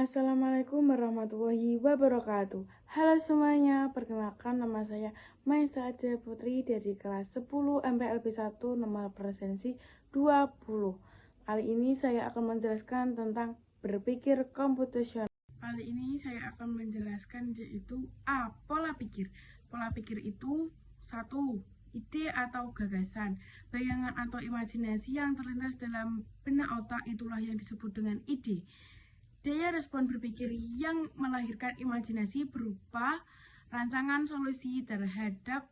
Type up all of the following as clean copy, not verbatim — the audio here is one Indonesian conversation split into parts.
Assalamualaikum warahmatullahi wabarakatuh. Halo semuanya, perkenalkan nama saya Maisa Adia Putri dari kelas 10 MPLB 1 nomor presensi 20. Kali ini saya akan menjelaskan tentang berpikir komputasional. Kali ini saya akan menjelaskan yaitu pola pikir. Pola pikir itu satu, ide atau gagasan, bayangan atau imajinasi yang terlintas dalam benak otak, itulah yang disebut dengan ide. Daya respon berpikir yang melahirkan imajinasi berupa rancangan solusi terhadap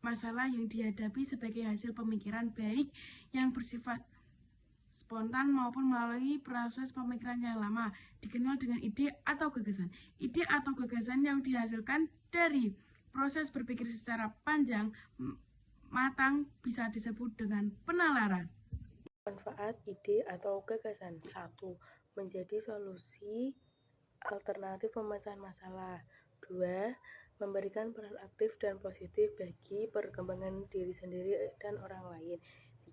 masalah yang dihadapi sebagai hasil pemikiran, baik yang bersifat spontan maupun melalui proses pemikiran yang lama, dikenal dengan ide atau gagasan. Ide atau gagasan yang dihasilkan dari proses berpikir secara panjang matang bisa disebut dengan penalaran. Manfaat ide atau gagasan. 1. Menjadi solusi alternatif pemecahan masalah. 2. Memberikan peran aktif dan positif bagi perkembangan diri sendiri dan orang lain.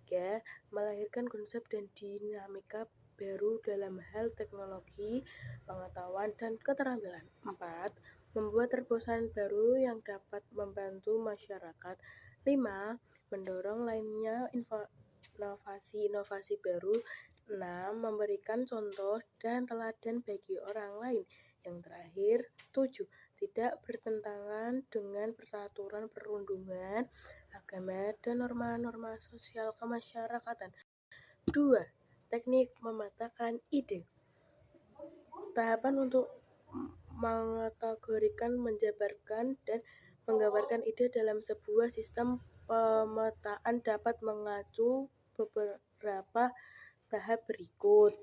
3. Melahirkan konsep dan dinamika baru dalam hal teknologi, pengetahuan, dan keterampilan. 4. Membuat terobosan baru yang dapat membantu masyarakat. 5. Mendorong lainnya inovasi baru. 6. Memberikan contoh dan teladan bagi orang lain. Yang terakhir, 7. Tidak bertentangan dengan peraturan perundungan, agama, dan norma-norma sosial kemasyarakatan. 2. Teknik mematahkan ide. Tahapan untuk mengategorikan, menjabarkan, dan menggambarkan ide dalam sebuah sistem pemetaan dapat mengacu beberapa tahap berikut.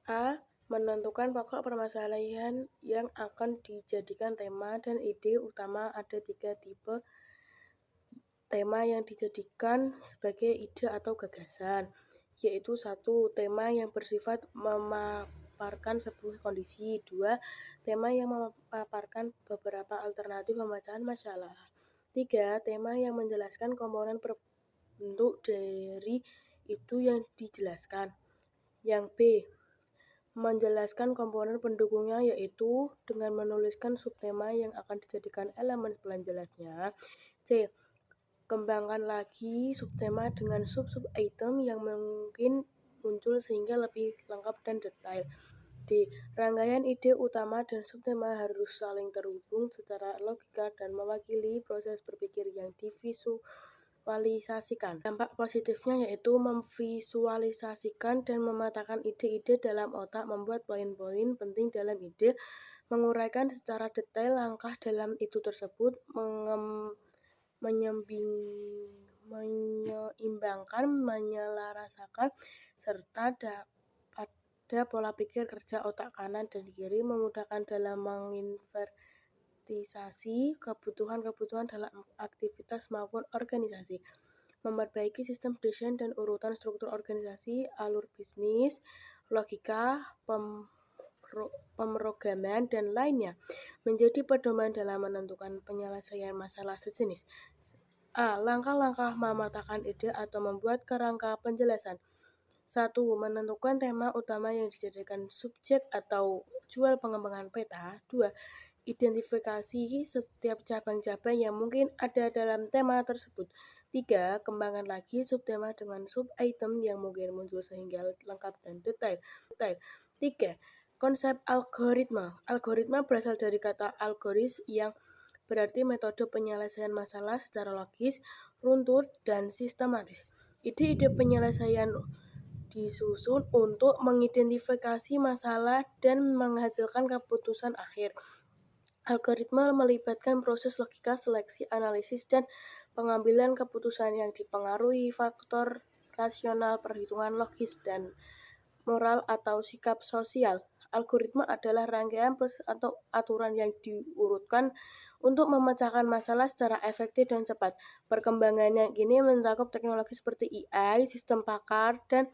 A. Menentukan pokok permasalahan yang akan dijadikan tema dan ide utama. Ada 3 tipe tema yang dijadikan sebagai ide atau gagasan, yaitu 1. Tema yang bersifat memaparkan sebuah kondisi. 2. Tema yang memaparkan beberapa alternatif pemecahan masalah. 3. Tema yang menjelaskan komponen bentuk dari itu yang dijelaskan. Yang B. Menjelaskan komponen pendukungnya, yaitu dengan menuliskan subtema yang akan dijadikan elemen penjelasnya. C. Kembangkan lagi subtema dengan sub-item yang mungkin muncul sehingga lebih lengkap dan detail. D. Rangkaian ide utama dan subtema harus saling terhubung secara logika dan mewakili proses berpikir yang divisualisasikan. Dampak positifnya yaitu memvisualisasikan dan mematahkan ide-ide dalam otak, membuat poin-poin penting dalam ide, menguraikan secara detail langkah dalam itu tersebut, menyeimbangkan, menyelarasakan, serta pada pola pikir kerja otak kanan dan kiri, memudahkan dalam menginventarisasi kebutuhan dalam aktivitas maupun organisasi, memperbaiki sistem desain dan urutan struktur organisasi, alur bisnis, logika, pemrograman, dan lainnya, menjadi pedoman dalam menentukan penyelesaian masalah sejenis. A. Langkah-langkah mematahkan ide atau membuat kerangka penjelasan. 1. Menentukan tema utama yang dijadikan subjek atau jual pengembangan peta. 2. Identifikasi setiap cabang-cabang yang mungkin ada dalam tema tersebut. 3. Kembangkan lagi subtema dengan sub-item yang mungkin muncul sehingga lengkap dan detail. 3. Konsep algoritma. Algoritma berasal dari kata algoris yang berarti metode penyelesaian masalah secara logis, runtut, dan sistematis. Ide-ide penyelesaian disusun untuk mengidentifikasi masalah dan menghasilkan keputusan akhir. Algoritma melibatkan proses logika, seleksi, analisis, dan pengambilan keputusan yang dipengaruhi faktor rasional, perhitungan logis, dan moral atau sikap sosial. Algoritma adalah rangkaian proses atau aturan yang diurutkan untuk memecahkan masalah secara efektif dan cepat. Perkembangannya kini mencakup teknologi seperti AI, sistem pakar, dan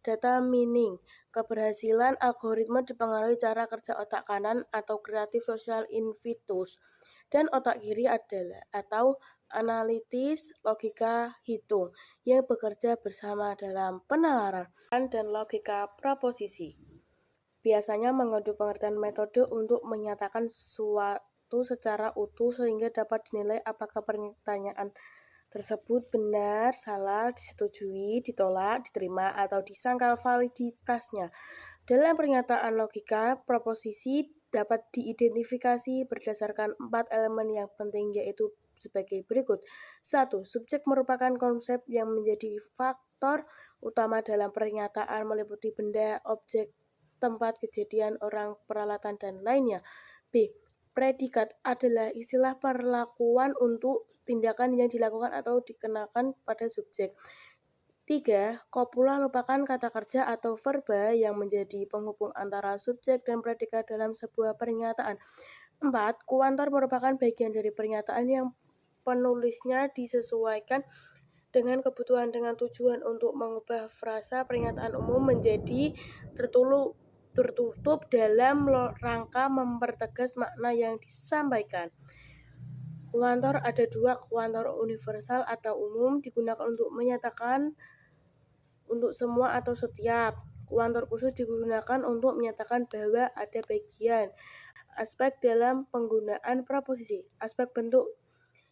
data mining. Keberhasilan algoritma dipengaruhi cara kerja otak kanan atau kreatif sosial invitus dan otak kiri adalah atau analitis logika hitung yang bekerja bersama dalam penalaran dan logika proposisi. biasanya mengandung pengertian metode untuk menyatakan suatu secara utuh sehingga dapat dinilai apakah pertanyaan tersebut benar, salah, disetujui, ditolak, diterima, atau disangkal validitasnya. Dalam pernyataan logika, proposisi dapat diidentifikasi berdasarkan 4 elemen yang penting, yaitu sebagai berikut. 1. Subjek merupakan konsep yang menjadi faktor utama dalam pernyataan, meliputi benda, objek, tempat kejadian, orang, peralatan, dan lainnya. B. Predikat adalah istilah perlakuan untuk tindakan yang dilakukan atau dikenakan pada subjek. 3. Kopula merupakan kata kerja atau verba yang menjadi penghubung antara subjek dan predikat dalam sebuah pernyataan. 4. Kuantor merupakan bagian dari pernyataan yang penulisnya disesuaikan dengan kebutuhan dengan tujuan untuk mengubah frasa pernyataan umum menjadi tertutup dalam rangka mempertegas makna yang disampaikan. Kuantor ada dua, kuantor universal atau umum digunakan untuk menyatakan untuk semua atau setiap. Kuantor khusus digunakan untuk menyatakan bahwa ada bagian. Aspek dalam penggunaan proposisi. Aspek bentuk.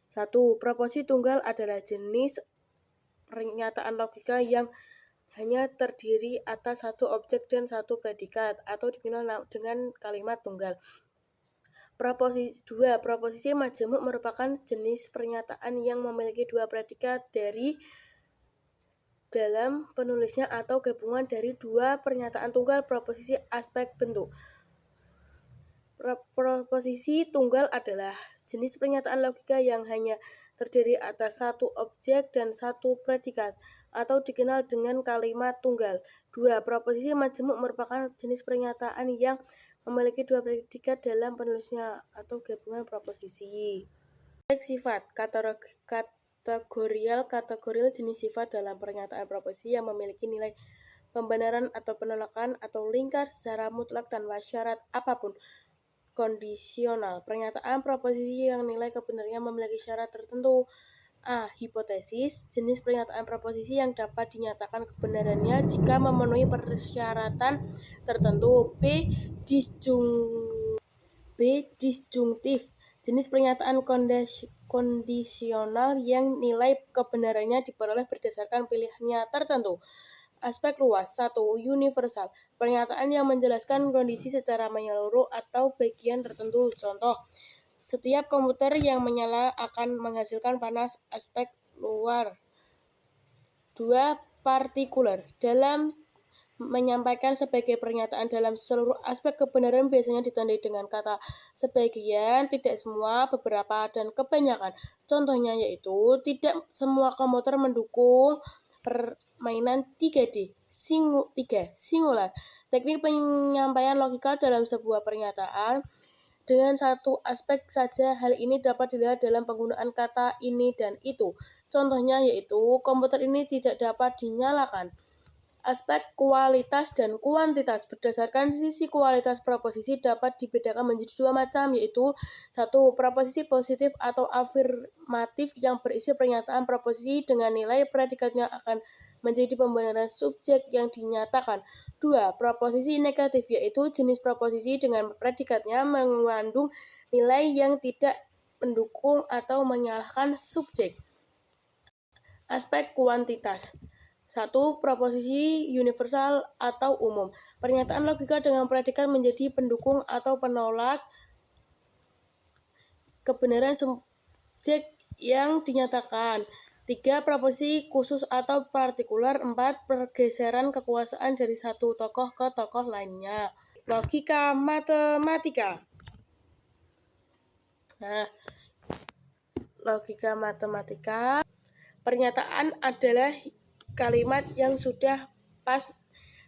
1. Proposisi tunggal adalah jenis pernyataan logika yang hanya terdiri atas satu objek dan satu predikat, atau dikenal dengan kalimat tunggal. Proposisi 2. Proposisi majemuk merupakan jenis pernyataan yang memiliki dua predikat dari dalam penulisnya atau gabungan dari dua pernyataan tunggal. Proposisi aspek bentuk. Proposisi tunggal adalah jenis pernyataan logika yang hanya terdiri atas satu objek dan satu predikat, atau dikenal dengan kalimat tunggal. 2. Proposisi majemuk merupakan jenis pernyataan yang memiliki dua predikat dalam penulisnya atau gabungan proposisi. Sifat kategorial jenis sifat dalam pernyataan proposisi yang memiliki nilai pembenaran atau penolakan atau lingkar secara mutlak tanpa syarat apapun. Kondisional pernyataan proposisi yang nilai kebenarannya memiliki syarat tertentu. A. Hipotesis jenis pernyataan proposisi yang dapat dinyatakan kebenarannya jika memenuhi persyaratan tertentu. B. Disjungtif jenis pernyataan kondisional yang nilai kebenarannya diperoleh berdasarkan pilihannya tertentu. Aspek luas. 1. Universal pernyataan yang menjelaskan kondisi secara menyeluruh atau bagian tertentu. Contoh, setiap komputer yang menyala akan menghasilkan panas. Aspek luar. 2. Partikular dalam menyampaikan sebagai pernyataan dalam seluruh aspek kebenaran biasanya ditandai dengan kata sebagian, tidak semua, beberapa, dan kebanyakan. Contohnya yaitu tidak semua komputer mendukung permainan 3D. 3. Singular teknik penyampaian logika dalam sebuah pernyataan dengan satu aspek saja. Hal ini dapat dilihat dalam penggunaan kata ini dan itu. Contohnya yaitu komputer ini tidak dapat dinyalakan. Aspek kualitas dan kuantitas. Berdasarkan sisi kualitas proposisi dapat dibedakan menjadi dua macam, yaitu 1. Proposisi positif atau afirmatif yang berisi pernyataan proposisi dengan nilai predikatnya akan menjadi pembenaran subjek yang dinyatakan. 2. Proposisi negatif, yaitu jenis proposisi dengan predikatnya mengandung nilai yang tidak mendukung atau menyalahkan subjek. Aspek kuantitas. 1. Proposisi universal atau umum. Pernyataan logika dengan predikat menjadi pendukung atau penolak kebenaran subjek yang dinyatakan. 3. Proposisi khusus atau partikular. 4. Pergeseran kekuasaan dari satu tokoh ke tokoh lainnya. Logika matematika. Logika matematika. Pernyataan adalah kalimat yang sudah pas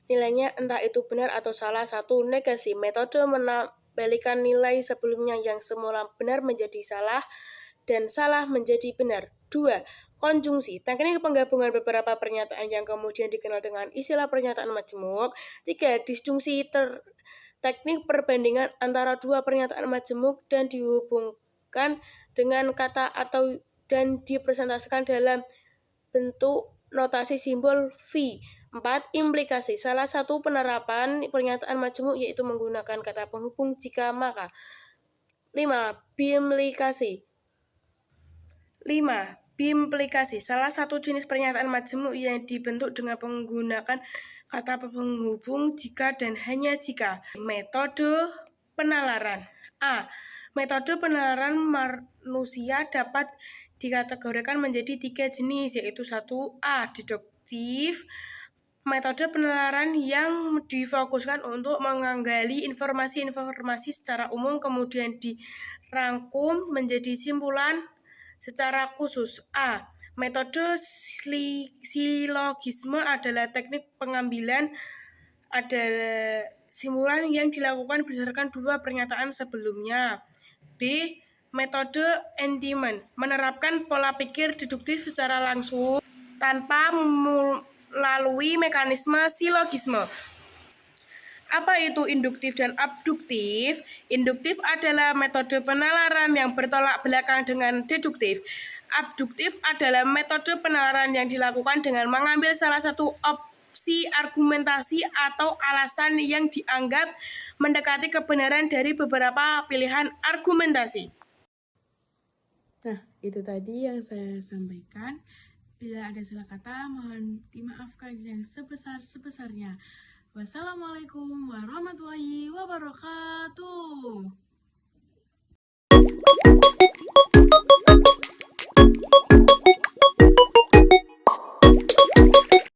nilainya, entah itu benar atau salah. 1. Negasi metode menambahkan nilai sebelumnya yang semula benar menjadi salah dan salah menjadi benar. 2. Konjungsi teknik penggabungan beberapa pernyataan yang kemudian dikenal dengan istilah pernyataan majemuk. 3. Disjungsi teknik perbandingan antara dua pernyataan majemuk dan dihubungkan dengan kata dan dipresentasikan dalam bentuk notasi simbol V. 4. Implikasi. Salah satu penerapan pernyataan majmuk yaitu menggunakan kata penghubung jika maka. 5. Bimplikasi. 5. Bimplikasi. Salah satu jenis pernyataan majmuk yang dibentuk dengan menggunakan kata penghubung jika dan hanya jika. Metode penalaran. A. Metode penalaran manusia dapat dikategorikan menjadi 3 jenis, yaitu 1. A. Deduktif. Metode penalaran yang difokuskan untuk menggali informasi-informasi secara umum kemudian dirangkum menjadi simpulan secara khusus. A. Metode silogisme adalah teknik pengambilan adalah simpulan yang dilakukan berdasarkan dua pernyataan sebelumnya. B. Metode endiman menerapkan pola pikir deduktif secara langsung tanpa melalui mekanisme silogisme. Apa itu induktif dan abduktif? Induktif adalah metode penalaran yang bertolak belakang dengan deduktif. Abduktif adalah metode penalaran yang dilakukan dengan mengambil salah satu opsi argumentasi atau alasan yang dianggap mendekati kebenaran dari beberapa pilihan argumentasi. Nah, itu tadi yang saya sampaikan. Bila ada salah kata, mohon dimaafkan yang sebesar-sebesarnya. Wassalamualaikum warahmatullahi wabarakatuh.